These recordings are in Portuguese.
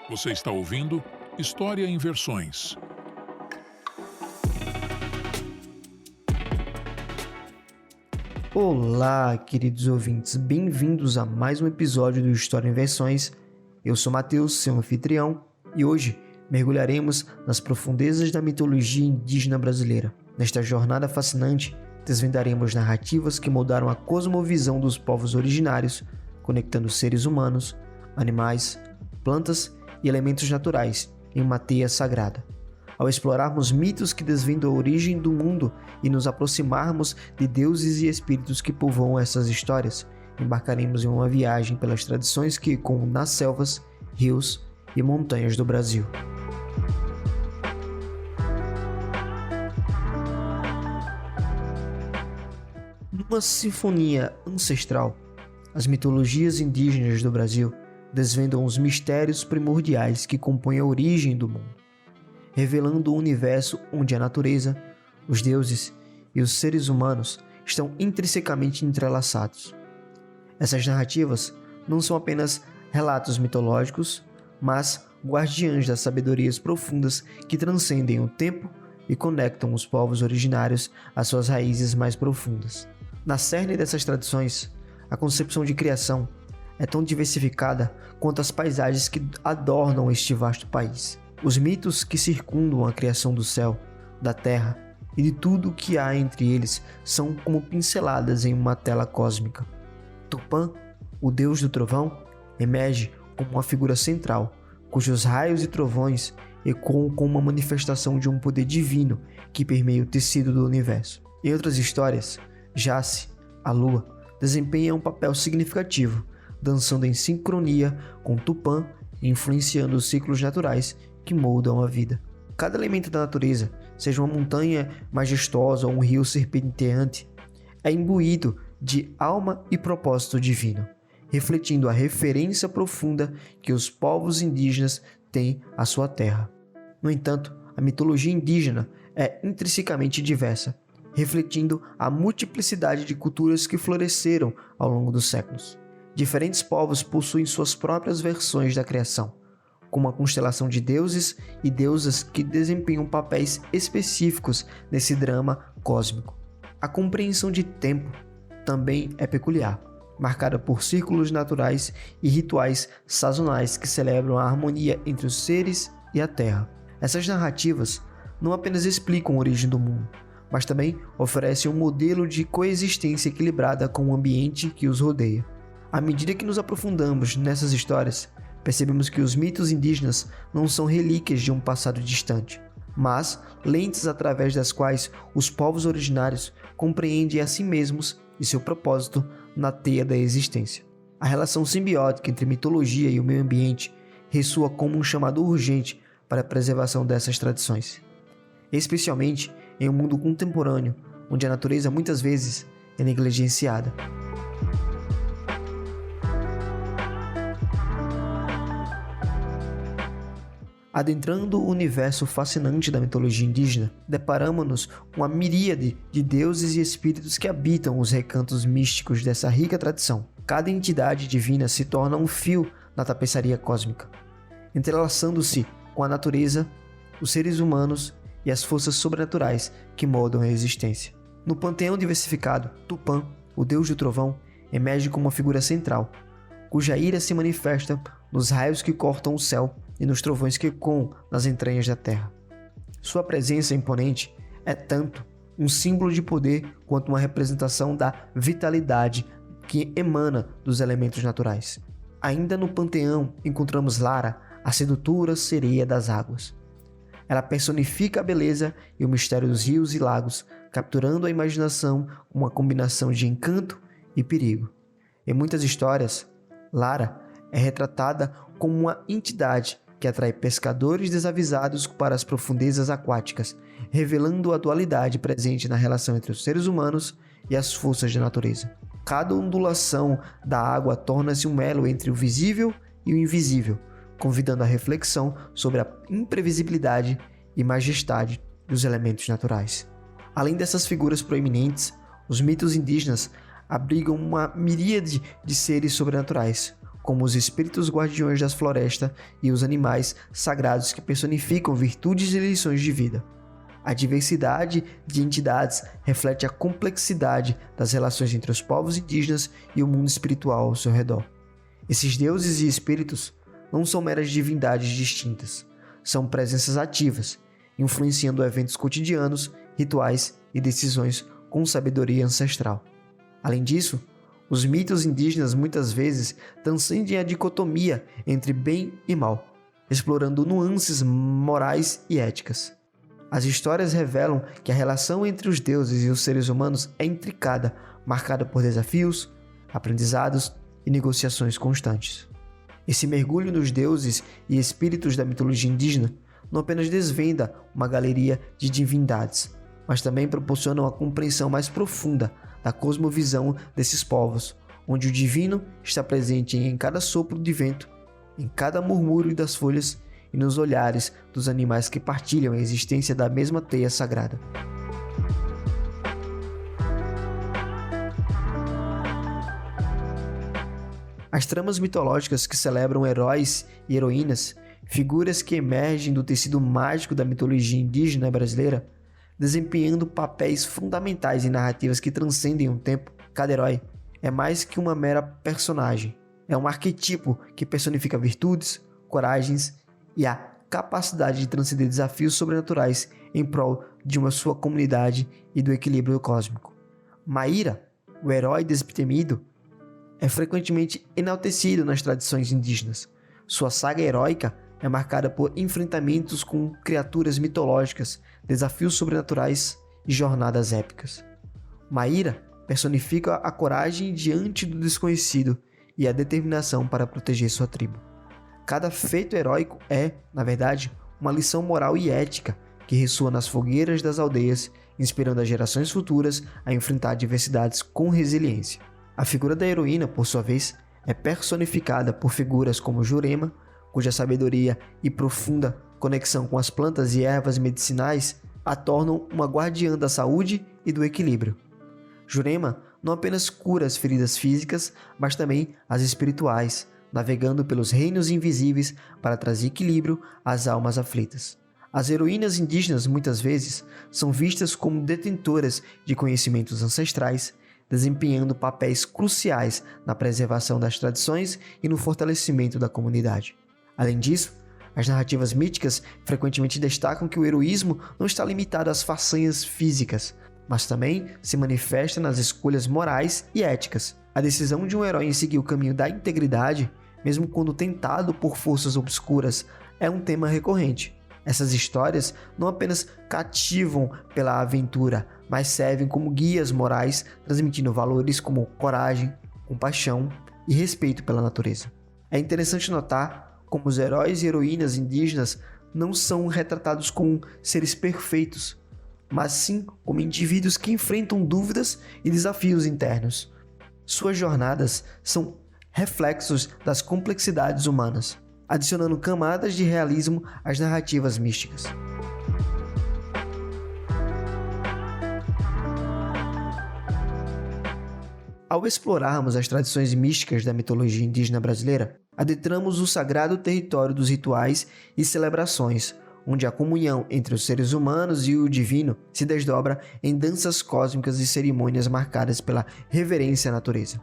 Você está ouvindo História em Versões. Olá, queridos ouvintes, bem-vindos a mais um episódio do História em Versões. Eu sou Matheus, seu anfitrião, e hoje mergulharemos nas profundezas da mitologia indígena brasileira. Nesta jornada fascinante, desvendaremos narrativas que moldaram a cosmovisão dos povos originários, conectando seres humanos, animais, plantas e elementos naturais em uma teia sagrada. Ao explorarmos mitos que desvendam a origem do mundo e nos aproximarmos de deuses e espíritos que povoam essas histórias, embarcaremos em uma viagem pelas tradições que ecoam nas selvas, rios e montanhas do Brasil. Numa sinfonia ancestral, as mitologias indígenas do Brasil desvendam os mistérios primordiais que compõem a origem do mundo, revelando um universo onde a natureza, os deuses e os seres humanos estão intrinsecamente entrelaçados. Essas narrativas não são apenas relatos mitológicos, mas guardiãs das sabedorias profundas que transcendem o tempo e conectam os povos originários às suas raízes mais profundas. Na cerne dessas tradições, a concepção de criação é tão diversificada quanto as paisagens que adornam este vasto país. Os mitos que circundam a criação do céu, da terra e de tudo o que há entre eles são como pinceladas em uma tela cósmica. Tupã, o deus do trovão, emerge como uma figura central, cujos raios e trovões ecoam como uma manifestação de um poder divino que permeia o tecido do universo. Em outras histórias, Jaci, a lua, desempenha um papel significativo, dançando em sincronia com Tupã e influenciando os ciclos naturais que moldam a vida. Cada elemento da natureza, seja uma montanha majestosa ou um rio serpenteante, é imbuído de alma e propósito divino, refletindo a referência profunda que os povos indígenas têm à sua terra. No entanto, a mitologia indígena é intrinsecamente diversa, refletindo a multiplicidade de culturas que floresceram ao longo dos séculos. Diferentes povos possuem suas próprias versões da criação, com uma constelação de deuses e deusas que desempenham papéis específicos nesse drama cósmico. A compreensão de tempo também é peculiar, marcada por círculos naturais e rituais sazonais que celebram a harmonia entre os seres e a terra. Essas narrativas não apenas explicam a origem do mundo, mas também oferecem um modelo de coexistência equilibrada com o ambiente que os rodeia. À medida que nos aprofundamos nessas histórias, percebemos que os mitos indígenas não são relíquias de um passado distante, mas lentes através das quais os povos originários compreendem a si mesmos e seu propósito na teia da existência. A relação simbiótica entre mitologia e o meio ambiente ressoa como um chamado urgente para a preservação dessas tradições, especialmente em um mundo contemporâneo, onde a natureza muitas vezes é negligenciada. Adentrando o universo fascinante da mitologia indígena, deparamos-nos com a miríade de deuses e espíritos que habitam os recantos místicos dessa rica tradição. Cada entidade divina se torna um fio na tapeçaria cósmica, entrelaçando-se com a natureza, os seres humanos e as forças sobrenaturais que moldam a existência. No panteão diversificado, Tupã, o deus do trovão, emerge como uma figura central, cuja ira se manifesta nos raios que cortam o céu e nos trovões que ecoam nas entranhas da terra. Sua presença imponente é tanto um símbolo de poder quanto uma representação da vitalidade que emana dos elementos naturais. Ainda no panteão encontramos Lara, a sedutora sereia das águas. Ela personifica a beleza e o mistério dos rios e lagos, capturando a imaginação com uma combinação de encanto e perigo. Em muitas histórias, Lara é retratada como uma entidade que atrai pescadores desavisados para as profundezas aquáticas, revelando a dualidade presente na relação entre os seres humanos e as forças da natureza. Cada ondulação da água torna-se um elo entre o visível e o invisível, convidando a reflexão sobre a imprevisibilidade e majestade dos elementos naturais. Além dessas figuras proeminentes, os mitos indígenas abrigam uma miríade de seres sobrenaturais, como os espíritos guardiões das florestas e os animais sagrados que personificam virtudes e lições de vida. A diversidade de entidades reflete a complexidade das relações entre os povos indígenas e o mundo espiritual ao seu redor. Esses deuses e espíritos não são meras divindades distintas, são presenças ativas, influenciando eventos cotidianos, rituais e decisões com sabedoria ancestral. Além disso, os mitos indígenas muitas vezes transcendem a dicotomia entre bem e mal, explorando nuances morais e éticas. As histórias revelam que a relação entre os deuses e os seres humanos é intricada, marcada por desafios, aprendizados e negociações constantes. Esse mergulho nos deuses e espíritos da mitologia indígena não apenas desvenda uma galeria de divindades, mas também proporciona uma compreensão mais profunda da cosmovisão desses povos, onde o divino está presente em cada sopro de vento, em cada murmúrio das folhas e nos olhares dos animais que partilham a existência da mesma teia sagrada. As tramas mitológicas que celebram heróis e heroínas, figuras que emergem do tecido mágico da mitologia indígena brasileira, desempenhando papéis fundamentais em narrativas que transcendem o tempo. Cada herói é mais que uma mera personagem, é um arquetipo que personifica virtudes, coragens e a capacidade de transcender desafios sobrenaturais em prol de uma sua comunidade e do equilíbrio cósmico. Maíra, o herói destemido, é frequentemente enaltecido nas tradições indígenas. Sua saga heróica é marcada por enfrentamentos com criaturas mitológicas, desafios sobrenaturais e jornadas épicas. Maíra personifica a coragem diante do desconhecido e a determinação para proteger sua tribo. Cada feito heróico é, na verdade, uma lição moral e ética que ressoa nas fogueiras das aldeias, inspirando as gerações futuras a enfrentar adversidades com resiliência. A figura da heroína, por sua vez, é personificada por figuras como Jurema, cuja sabedoria e profunda conexão com as plantas e ervas medicinais a tornam uma guardiã da saúde e do equilíbrio. Jurema não apenas cura as feridas físicas, mas também as espirituais, navegando pelos reinos invisíveis para trazer equilíbrio às almas aflitas. As heroínas indígenas muitas vezes são vistas como detentoras de conhecimentos ancestrais, desempenhando papéis cruciais na preservação das tradições e no fortalecimento da comunidade. Além disso, as narrativas míticas frequentemente destacam que o heroísmo não está limitado às façanhas físicas, mas também se manifesta nas escolhas morais e éticas. A decisão de um herói em seguir o caminho da integridade, mesmo quando tentado por forças obscuras, é um tema recorrente. Essas histórias não apenas cativam pela aventura, mas servem como guias morais, transmitindo valores como coragem, compaixão e respeito pela natureza. É interessante notar como os heróis e heroínas indígenas não são retratados como seres perfeitos, mas sim como indivíduos que enfrentam dúvidas e desafios internos. Suas jornadas são reflexos das complexidades humanas, adicionando camadas de realismo às narrativas místicas. Ao explorarmos as tradições místicas da mitologia indígena brasileira, adentramos o sagrado território dos rituais e celebrações, onde a comunhão entre os seres humanos e o divino se desdobra em danças cósmicas e cerimônias marcadas pela reverência à natureza.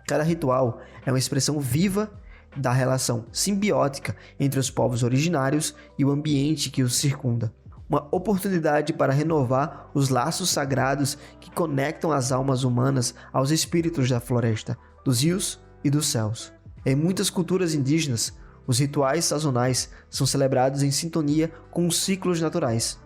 Cada ritual é uma expressão viva da relação simbiótica entre os povos originários e o ambiente que os circunda. Uma oportunidade para renovar os laços sagrados que conectam as almas humanas aos espíritos da floresta, dos rios e dos céus. Em muitas culturas indígenas, os rituais sazonais são celebrados em sintonia com os ciclos naturais.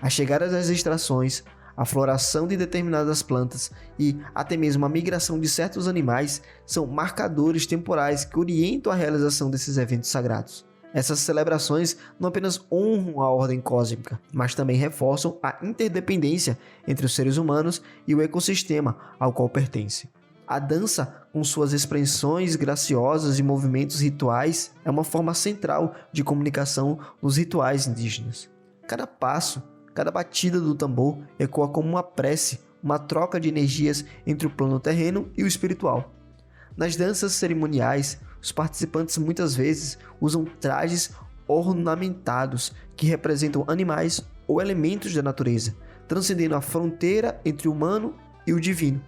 A chegada das estações, a floração de determinadas plantas e até mesmo a migração de certos animais são marcadores temporais que orientam a realização desses eventos sagrados. Essas celebrações não apenas honram a ordem cósmica, mas também reforçam a interdependência entre os seres humanos e o ecossistema ao qual pertencem. A dança, com suas expressões graciosas e movimentos rituais, é uma forma central de comunicação nos rituais indígenas. Cada passo, cada batida do tambor ecoa como uma prece, uma troca de energias entre o plano terreno e o espiritual. Nas danças cerimoniais, os participantes muitas vezes usam trajes ornamentados que representam animais ou elementos da natureza, transcendendo a fronteira entre o humano e o divino.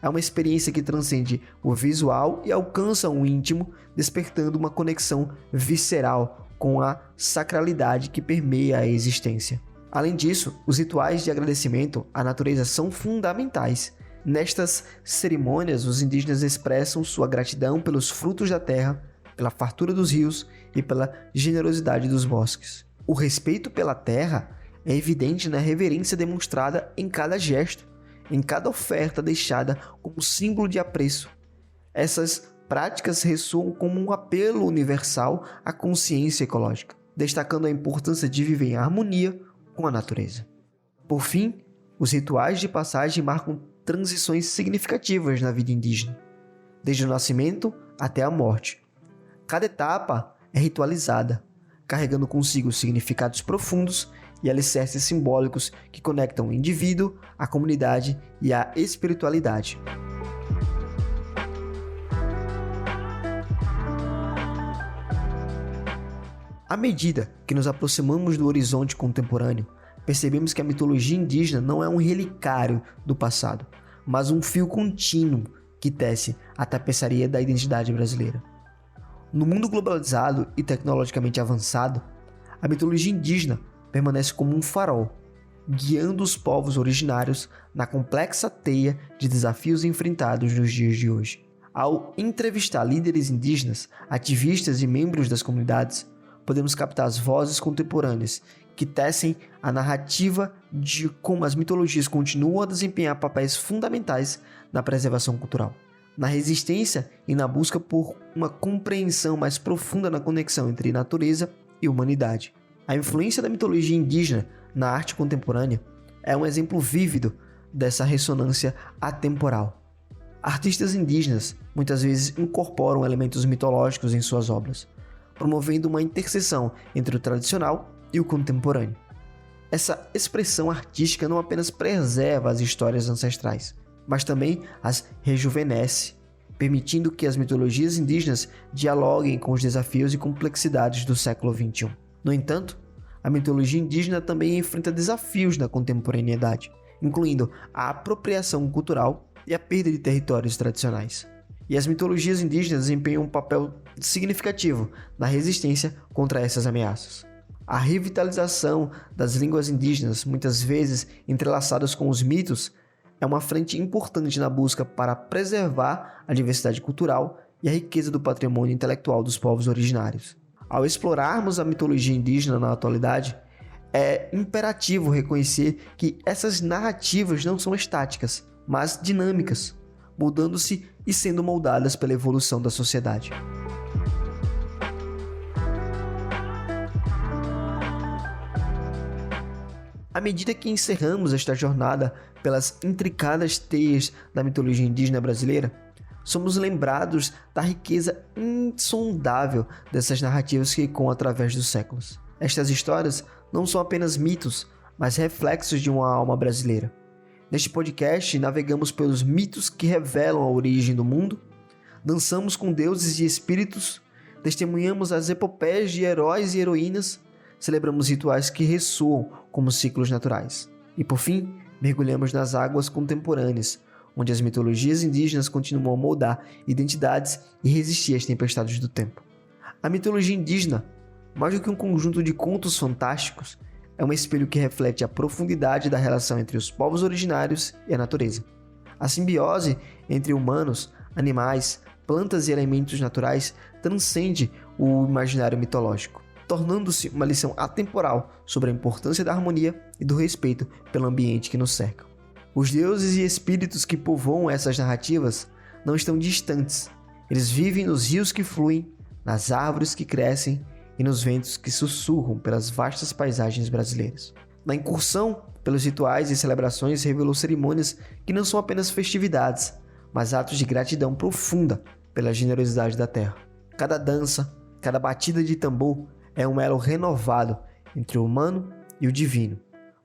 É uma experiência que transcende o visual e alcança o íntimo, despertando uma conexão visceral com a sacralidade que permeia a existência. Além disso, os rituais de agradecimento à natureza são fundamentais. Nestas cerimônias, os indígenas expressam sua gratidão pelos frutos da terra, pela fartura dos rios e pela generosidade dos bosques. O respeito pela terra é evidente na reverência demonstrada em cada gesto, em cada oferta deixada como símbolo de apreço. Essas práticas ressoam como um apelo universal à consciência ecológica, destacando a importância de viver em harmonia com a natureza. Por fim, os rituais de passagem marcam transições significativas na vida indígena, desde o nascimento até a morte. Cada etapa é ritualizada, carregando consigo significados profundos e alicerces simbólicos que conectam o indivíduo, a comunidade e a espiritualidade. À medida que nos aproximamos do horizonte contemporâneo, percebemos que a mitologia indígena não é um relicário do passado, mas um fio contínuo que tece a tapeçaria da identidade brasileira. No mundo globalizado e tecnologicamente avançado, a mitologia indígena permanece como um farol, guiando os povos originários na complexa teia de desafios enfrentados nos dias de hoje. Ao entrevistar líderes indígenas, ativistas e membros das comunidades, podemos captar as vozes contemporâneas que tecem a narrativa de como as mitologias continuam a desempenhar papéis fundamentais na preservação cultural, na resistência e na busca por uma compreensão mais profunda na conexão entre natureza e humanidade. A influência da mitologia indígena na arte contemporânea é um exemplo vívido dessa ressonância atemporal. Artistas indígenas muitas vezes incorporam elementos mitológicos em suas obras, promovendo uma interseção entre o tradicional e o contemporâneo. Essa expressão artística não apenas preserva as histórias ancestrais, mas também as rejuvenesce, permitindo que as mitologias indígenas dialoguem com os desafios e complexidades do século XXI. No entanto, a mitologia indígena também enfrenta desafios na contemporaneidade, incluindo a apropriação cultural e a perda de territórios tradicionais. E as mitologias indígenas desempenham um papel significativo na resistência contra essas ameaças. A revitalização das línguas indígenas, muitas vezes entrelaçadas com os mitos, é uma frente importante na busca para preservar a diversidade cultural e a riqueza do patrimônio intelectual dos povos originários. Ao explorarmos a mitologia indígena na atualidade, é imperativo reconhecer que essas narrativas não são estáticas, mas dinâmicas, mudando-se e sendo moldadas pela evolução da sociedade. À medida que encerramos esta jornada pelas intricadas teias da mitologia indígena brasileira, somos lembrados da riqueza insondável dessas narrativas que ecoam através dos séculos. Estas histórias não são apenas mitos, mas reflexos de uma alma brasileira. Neste podcast, navegamos pelos mitos que revelam a origem do mundo, dançamos com deuses e espíritos, testemunhamos as epopeias de heróis e heroínas, celebramos rituais que ressoam como ciclos naturais. E por fim, mergulhamos nas águas contemporâneas, onde as mitologias indígenas continuam a moldar identidades e resistir às tempestades do tempo. A mitologia indígena, mais do que um conjunto de contos fantásticos, é um espelho que reflete a profundidade da relação entre os povos originários e a natureza. A simbiose entre humanos, animais, plantas e elementos naturais transcende o imaginário mitológico, tornando-se uma lição atemporal sobre a importância da harmonia e do respeito pelo ambiente que nos cerca. Os deuses e espíritos que povoam essas narrativas não estão distantes. Eles vivem nos rios que fluem, nas árvores que crescem e nos ventos que sussurram pelas vastas paisagens brasileiras. Na incursão pelos rituais e celebrações revelou cerimônias que não são apenas festividades, mas atos de gratidão profunda pela generosidade da terra. Cada dança, cada batida de tambor é um elo renovado entre o humano e o divino,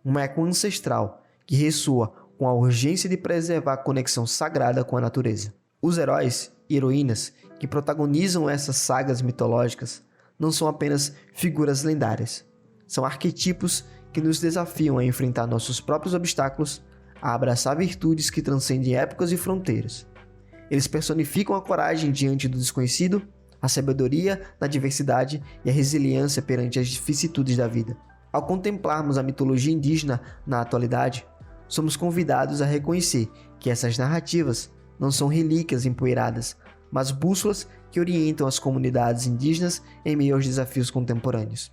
um eco ancestral que ressoa com a urgência de preservar a conexão sagrada com a natureza. Os heróis e heroínas que protagonizam essas sagas mitológicas não são apenas figuras lendárias. São arquetipos que nos desafiam a enfrentar nossos próprios obstáculos, a abraçar virtudes que transcendem épocas e fronteiras. Eles personificam a coragem diante do desconhecido, a sabedoria na diversidade e a resiliência perante as vicissitudes da vida. Ao contemplarmos a mitologia indígena na atualidade, somos convidados a reconhecer que essas narrativas não são relíquias empoeiradas, mas bússolas que orientam as comunidades indígenas em meio aos desafios contemporâneos.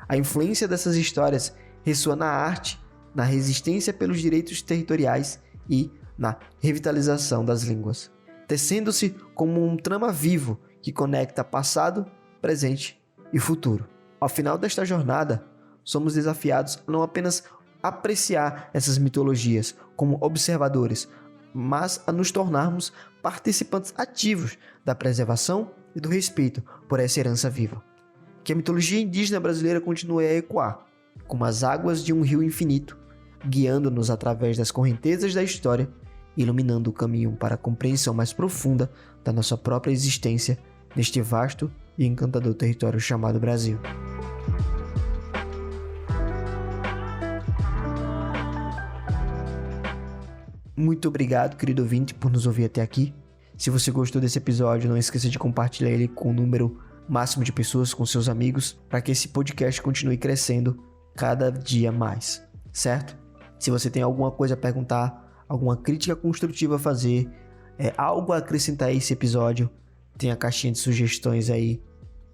A influência dessas histórias ressoa na arte, na resistência pelos direitos territoriais e na revitalização das línguas, tecendo-se como um trama vivo que conecta passado, presente e futuro. Ao final desta jornada, somos desafiados a não apenas apreciar essas mitologias como observadores, mas a nos tornarmos participantes ativos da preservação e do respeito por essa herança viva. Que a mitologia indígena brasileira continue a ecoar, como as águas de um rio infinito, guiando-nos através das correntezas da história, iluminando o caminho para a compreensão mais profunda da nossa própria existência neste vasto e encantador território chamado Brasil. Muito obrigado, querido ouvinte, por nos ouvir até aqui. Se você gostou desse episódio, não esqueça de compartilhar ele com o número máximo de pessoas, com seus amigos, para que esse podcast continue crescendo cada dia mais, certo? Se você tem alguma coisa a perguntar, alguma crítica construtiva a fazer, algo a acrescentar a esse episódio, tem a caixinha de sugestões aí,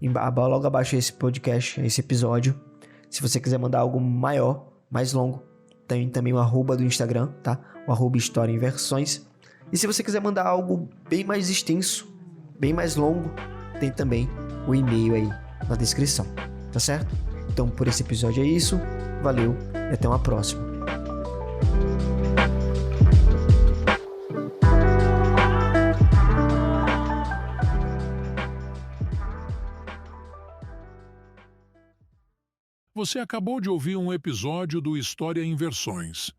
logo abaixo desse podcast, esse episódio. Se você quiser mandar algo maior, mais longo, tem também o @ do Instagram, tá? O @ História em Versões. E se você quiser mandar algo bem mais extenso, bem mais longo, tem também o e-mail aí na descrição, tá certo? Então por esse episódio é isso, valeu e até uma próxima. Você acabou de ouvir um episódio do História em Versões.